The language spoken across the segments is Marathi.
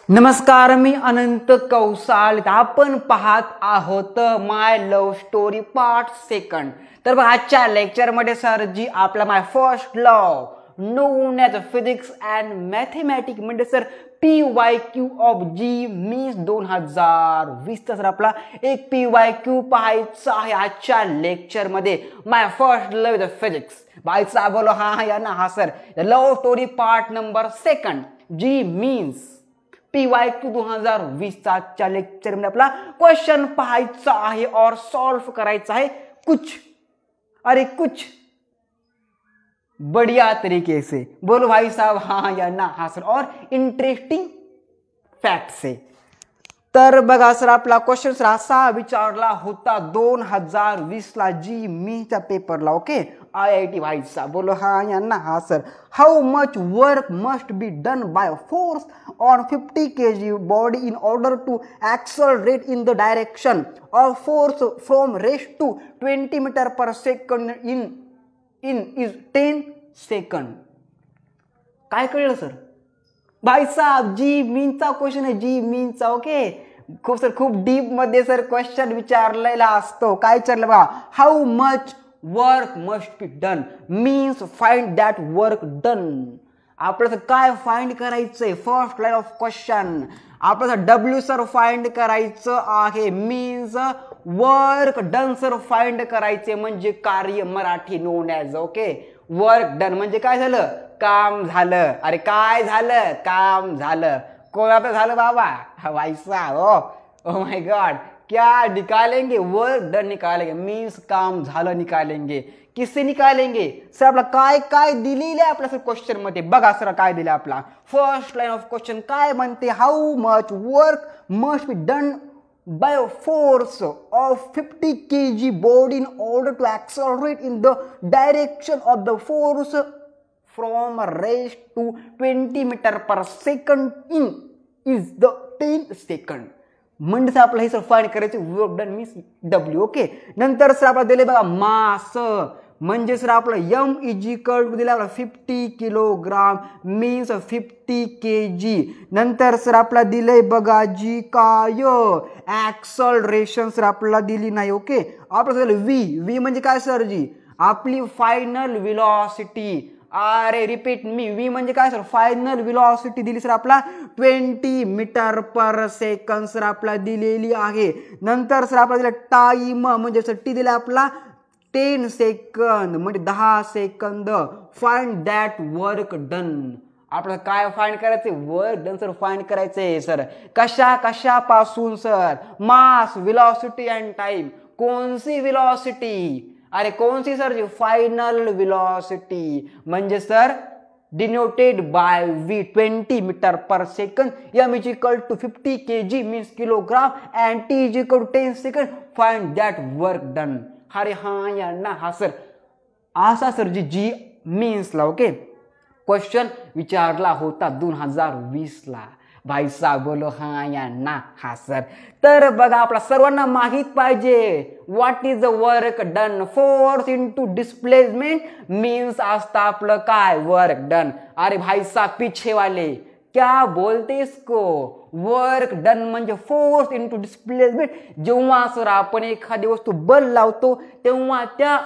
नमस्कार, मी अनंत कौसाल. आपण पाहत आहोत my love story part second. तर बघा, आजच्या लेक्चरमध्ये सर जी आपला my first love known as physics and mathematics म्हणजे sir PYQ of JEE Mains 2020 sir आपला एक PYQ पाहायचा आहे आजच्या लेक्चरमध्ये. My first love is physics. भाईचा बोलो हा या ना हा sir. Love story part number second JEE Mains PYQ 2020 च्या लेक्चर मध्ये आपला क्वेश्चन पाहायचा आहे और सॉल्व करायचा आहे कुछ बढ़िया तरीके से. बोलो भाई साहब हाँ या ना हा सर. और इंटरेस्टिंग फॅक्ट से. तर बघा सर, आपला क्वेश्चन सर असा विचारला होता 2020 ला जी मीच्या पेपरला. ओके, IIT भाई साहब. बोलो हाँ या ना हा sir. How much work must be done by force on 50 kg body in order to accelerate in the direction of force from rest to 20 meter per second in is 10 second. काय कळलं सर? भाई साहब जी मीनचा क्वेश्चन आहे, जी मीनचा. ओके, खूप डीप मध्ये सर क्वेश्चन विचारलेला असतो. काय विचारलं बघा, how much work must be done means find that work done. आपल्याला काय फाइंड करायचंय? फर्स्ट लाईन ऑफ क्वेश्चन आपल्याला W सर फाइंड करायचं आहे. Means work done sir find करायचे म्हणजे कार्य, Marathi non as. Okay, work done म्हणजे काय झालं? काम झालं. अरे काय झालं? काम झालं. कोण आपलं झालं बाबा? वाईसा. ओ माय गॉड, क्या निकालेंगे? वर्क डन निकालेंगे मीन्स काम झालं निकालेंगे. किससे निकालेंगे सर? आपला काय काय दिलेलं आहे आपल्या सर क्वेश्चन मध्ये. बघा सर काय दिलं आपला. फर्स्ट लाईन ऑफ क्वेश्चन काय म्हणते, how much work must be done by a force of 50 kg body in order to accelerate in the direction of the force from rest to 20 meter per second in is the 10 second. म्हणजे आपलं हे सर फाइंड करायचे work done means W. Okay, नंतर सर आपल्याला दिले बघा मास म्हणजे सर आपलं M इजिकल दिला आपला 50 किलोग्राम मीन्स 50 kg. नंतर सर आपला दिलंय बघा जी काय ऍक्सलरेशन सर आपल्याला दिली नाही. ओके, आपलं V म्हणजे काय सर जी आपली फायनल व्हेलॉसिटी. अरे रिपीट मी, V म्हणजे काय सर? फायनल व्हेलॉसिटी दिली सर आपला 20 मीटर पर सेकंड सर आपला दिलेली आहे. नंतर सर आपला दिला टाइम म्हणजे सर टी दिला आपला 10 सेकंद म्हणजे 10 second. Find that work done. आपल्याला काय फाइंड करायचे? वर्क डन सर फाइंड करायचे सर. कशापासून sir? Mass, velocity and time. कोणसी व्हेलॉसिटी? अरे कोणसी सर? जी फायनल व्हेलॉसिटी म्हणजे sir denoted by V 20 metre per second. M is equal to 50 kg means kilogram and T is equal to 10 second. Find that work done. अरे हा या ना हा सर. असा सर जी मीन्सला ओके क्वेश्चन विचारला होता 2020 ला. भाई साहब बोलो हा या ना हा सर. तर बघा, आपला सर्वांना माहित पाहिजे what is the work done. Force into displacement means असतं आपलं काय? Work done. अरे भाई साहब पीछे वाले क्या बोलते इसको? वर्क डन म्हणजे फोर्स इनटू डिस्प्लेसमेंट. जेव्हा सर आपण एखादी वस्तू बल लावतो तेव्हा त्या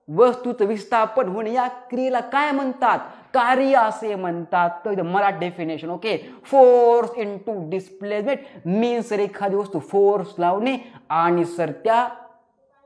वस्तूचं विस्थापन होणे या क्रियेला काय म्हणतात? कार्य असे म्हणतात. तर मला definition. Okay, force into displacement means sir एखादी वस्तू फोर्स लावणे आणि सर त्या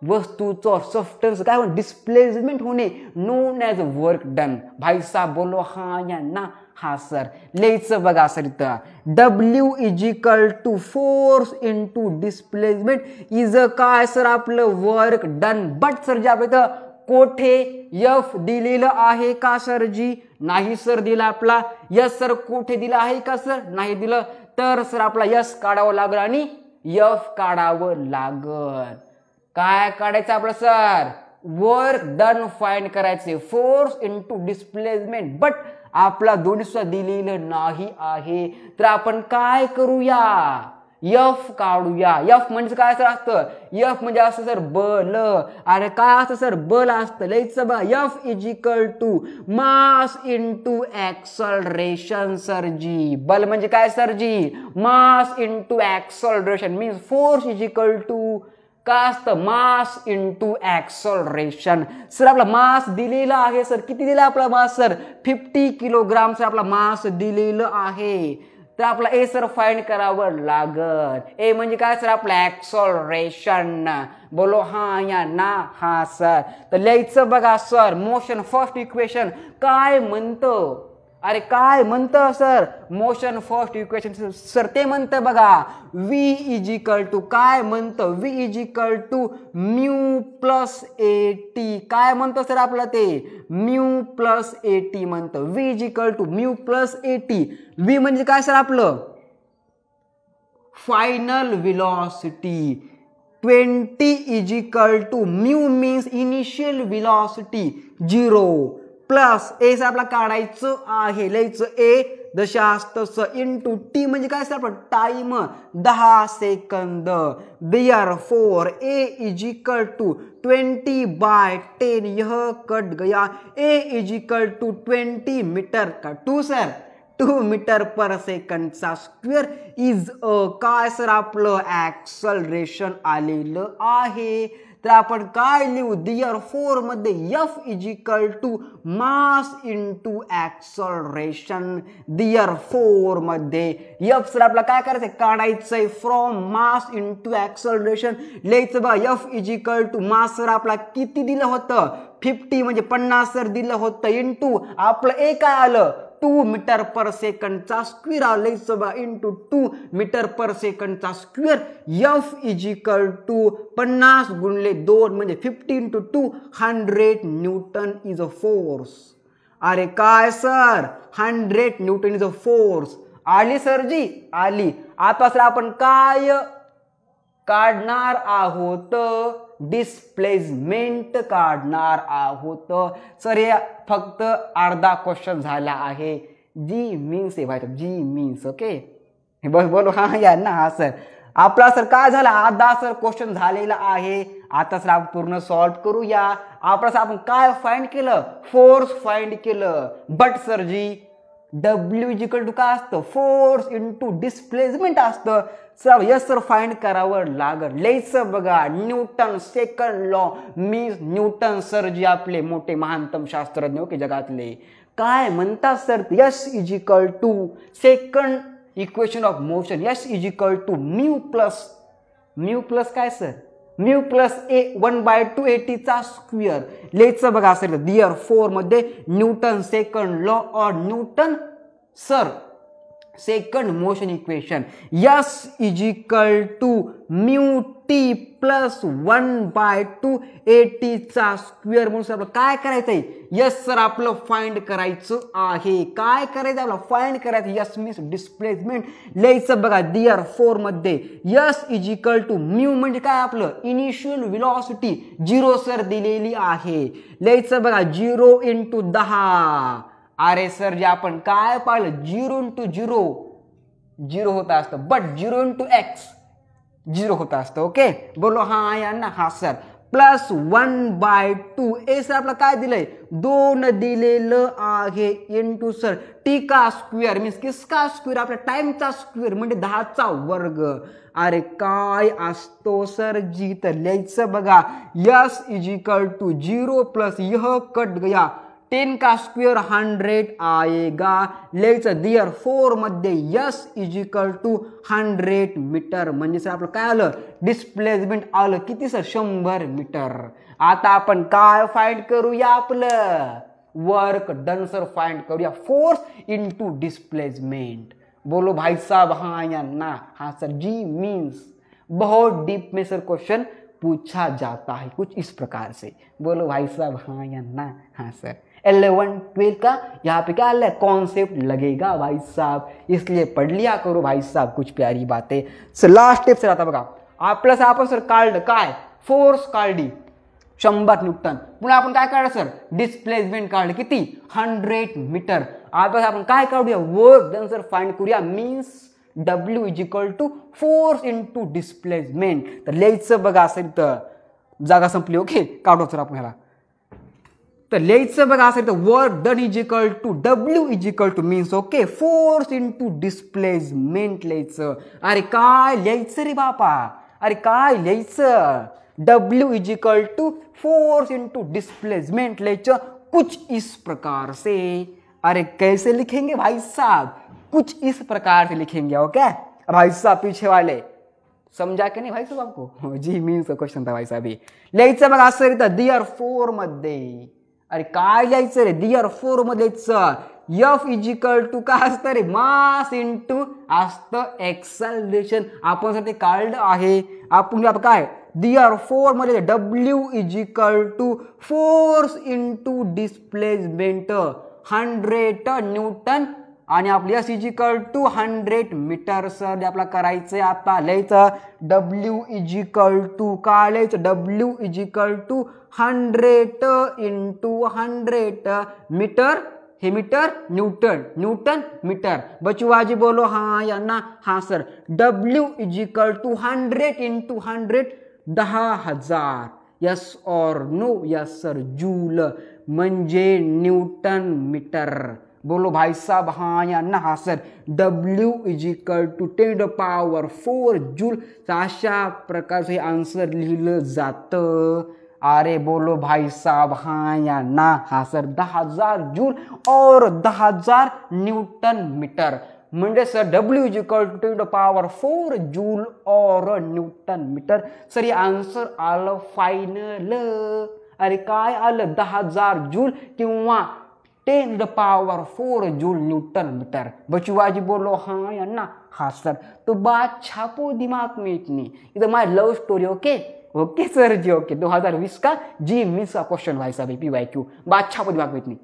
वस्तूचं सबस्टन्स काय होणे? डिस्प्लेसमेंट होणे नोन ॲज वर्क डन. भाई साहब बोलो हा या ना हा सर. लिहायचं बघा सर इथं W is equal to force into displacement is काय सर आपलं वर्क डन. बट सर जे आपलं इथं कोठे F दिलेलं आहे का सर जी? नाही सर दिला आपला. यस सर कोठे दिलं आहे का सर? नाही दिलं. तर सर आपला यस काढावं लागल आणि F काढावं लागल. काय काढायचं आपलं सर? वर्क डन फाइंड करायचे. Force into displacement. बट आपला दोन्ही सुद्धा दिलेलं नाही आहे. तर आपण काय करूया? एफ काढूया. एफ म्हणजे काय सर असतं? एफ म्हणजे असतं सर बल. अरे काय असतं सर? बल असतं. लिहायचं बघा, F is equal to mass into acceleration sir ji. बल म्हणजे काय sir ji? Mass into acceleration means force is equal to काय असतं? मास इंटू ऍक्सलरेशन. सर आपला मास दिलेला आहे सर. किती दिला आपला मास सर? 50 किलोग्राम सर आपला मास दिलेलं आहे. तर आपला ए सर फाइंड करावं लागल. ए म्हणजे काय सर? आपलं ऍक्सलरेशन. बोलो हा या ना? हा सर. तर लिहायचं बघा सर, मोशन फर्स्ट इक्वेशन काय म्हणतं? अरे काय म्हणतं sir? Motion first equation sir ते म्हणतं बघा, व्ही इज इक्वल टू काय म्हणतं? V is equal to mu plus a t. काय म्हणतं सर आपलं ते? म्यू प्लस ए टी म्हणतं. V is equal to mu plus a t. V म्हणजे काय सर आपलं? Final velocity. 20 is equal to mu means initial velocity 0 plus a sir आपला काढायचं आहे. लिहायचं ए दशास तसं इंटू टी म्हणजे काय सर आपलं? Time 10 second. Therefore a is equal to 20/10. यह कट गया. A is equal to 20 metre का 2 सर 2 मीटर पर सेकंडचा स्क्वेअर इज काय सर आपलं? ऍक्सलरेशन आलेलं आहे. तर आपण काय लिहू? देयरफॉर मध्ये F is equal to mass into acceleration. Therefore मध्ये एफ सर आपला काय करायचंय? काढायचंय फ्रॉम मास इंटू ऍक्सलरेशन. लिहायचं बघा, F is equal to mass sir आपला किती दिलं होतं? 50 म्हणजे 50 सर दिलं होतं. इंटू आपलं ए काय आलं? 2 मीटर पर सेकंडचा स्क्वेअर आलं बघा. इंटू 2 मीटर पर सेकंडचा square. F is equal to 50 गुणले 2 म्हणजे 15 to 2 100 newton is a force. अरे काय सर? 100 न्यूटन इज अ फोर्स. आली सर जी? आली. आता सर आपण काय काढणार आहोत? डिस्प्लेसमेंट काढणार आहोत. सर हे फक्त अर्धा क्वेश्चन झाला आहे. जी मीन्स आहे भाई, जी मीन्स. ओके बस बोलो हा या ना? हा सर आपला सर काय झाला? अर्धा सर क्वेश्चन झालेला आहे. आता सर आपण पूर्ण सॉल्व करूया. आपला सर आपण काय फाइंड केलं? फोर्स फाइंड केलं. But sir ji W is equal to काय असतं? फोर्स इंटू डिस्प्लेसमेंट असतं. सर यस सर फाइंड करावं लागल. लिहायचं बघा, Newton second law means Newton sir जे आपले मोठे महानतम शास्त्रज्ञ ओके जगातले काय म्हणतात सर? S is equal to second equation of motion. S is equal to mu plus काय sir? Mu plus a 1/2 AT चा स्क्वेअर. लिहायचं बघा सर देयरफॉर मध्ये न्यूटन सेकंड लॉ और Newton sir second motion equation. S is equal to mu t plus 1/2 AT चा स्क्वेअर. म्हणून सर आपलं काय करायचंय? यस सर आपलं फाइंड करायचं आहे. काय करायचं आपलं? फाइंड करायचं. S means displacement. लिहायचं बघा देयरफॉर मध्ये S is equal to mu म्हणजे काय आपलं? इनिशियल व्हेलॉसिटी 0 सर दिलेली आहे. लिहायचं बघा 0 इंटू 10. अरे सर जे आपण काय पाहिलं? 0 इंटू 0 होत असतं. बट 0 इंटू एक्स 0 होत असतं. ओके बोलो हा या ना? हा सर प्लस 1/2 ए सर आपलं काय दिलंय? 2 दिलेलं आहे. इंटू सर टी का स्क्वेअर मीन्स किसका स्क्वेअर? आपल्या टाइमचा स्क्वेअर म्हणजे 10चा वर्ग. अरे काय असतो सर जी? तर लिहायचं बघा S is equal to 0 plus यह कट गया 10 का स्क्वेअर 100 आएगा. लिहायचं देयरफॉर मध्ये S is equal to 100 metre म्हणजे सर आपलं काय आलं? डिस्प्लेसमेंट आलं किती सर? 100 मीटर. आता आपण काय फाइंड करूया? आपलं वर्क डन सर फाइंड करूया. Force into displacement. बोलो भाई साहब हाँ या ना? हाँ सर. जी मीन्स बहुत डीप में सर क्वेश्चन पूछा जाता है कुछ इस प्रकार से. बोलो भाई साहब हाँ या ना? हाँ सर. 11-12 का यहाँ पे क्या है? कॉन्सेप्ट लगेगा भाई साहब, इसलिए पढ़ लिया करो भाई साहब कुछ प्यारी बातें. सर लास्ट स्टेप सर आता बघा आपलं सर आपण सर काढलं काय? फोर्स काढली 100 न्यूटन. पुन्हा आपण काय काढलं सर? डिस्प्लेसमेंट काढलं किती? 100 मीटर. आता आपण काय काढूया? वर्क डन सर फाइंड करूया means W is equal to force into displacement. तर लिहायचं बघा असेल तर जागा संपली. ओके, काढू सर आपण ह्याला. तर लिहायचं बघा असेल तर work done is equal to W is equal to means okay force into displacement लिहायचं. अरे काय लिहायचं रे बापा, अरे काय लिहायचं. W is equal to force into displacement लिहायचं कुछ इस प्रकार से. अरे कैसे लिखेंगे भाई साहब, कुछ इस प्रकार से लिखेंगे. ओके भाई साहब पीछे वाले समझा के नाही भाई साहब आपको. जी मीन्स क्वेश्चन था भाई साहब. लिहायचं बघा असं रे दियर फोर मध्ये. अरे काय लिहायचं रे दियर फोर मध्ये F इज इक्वल टू काय असतं रे मास इंटू असतं एक्सेलरेशन. आपण सर ते काढलं आहे. आपण काय दियर फोर मध्ये W is equal to force into displacement 100 newton आणि आपली S is equal to 100 metre. Sir आपला करायचंय आता लिहायचं W इज इक्वल टू काय लिहायचं W is equal to 100 into 100 metre. हे मीटर न्यूटन, न्यूटन मीटर. बचवाजी बोलो हाँ या ना. हाँ sir W is equal to 100 into 100 10,000. Yes और नो. यस सर जूल म्हणजे न्यूटन मीटर. बोलो भाई साहब हाँ या ना. हाँ sir W is equal to 10⁴ joule. अशा प्रकारचे आन्सर लिहिलं जातं. अरे बोलो भाई साहब हाँ या ना. हाँ सर 10,000 जूल और 10,000 न्यूटन मीटर. म्हणजे sir W is equal to 10⁴ joule और न्यूटन मीटर. सर हे आन्सर आलं फायनल. अरे काय आलं 10,000 जूल किंवा 10⁴ जूल न्यूटन मीटर. बचुआजी बोलो हाँ या ना. हाँ सर तो बात छापो दिमाग में इतनी. इधर माय लव स्टोरी. ओके ओके सर जी. ओके 2020 का जी मिस का क्वेश्चन भाई साहब PYQ. बात छापो दिमाग में इतनी.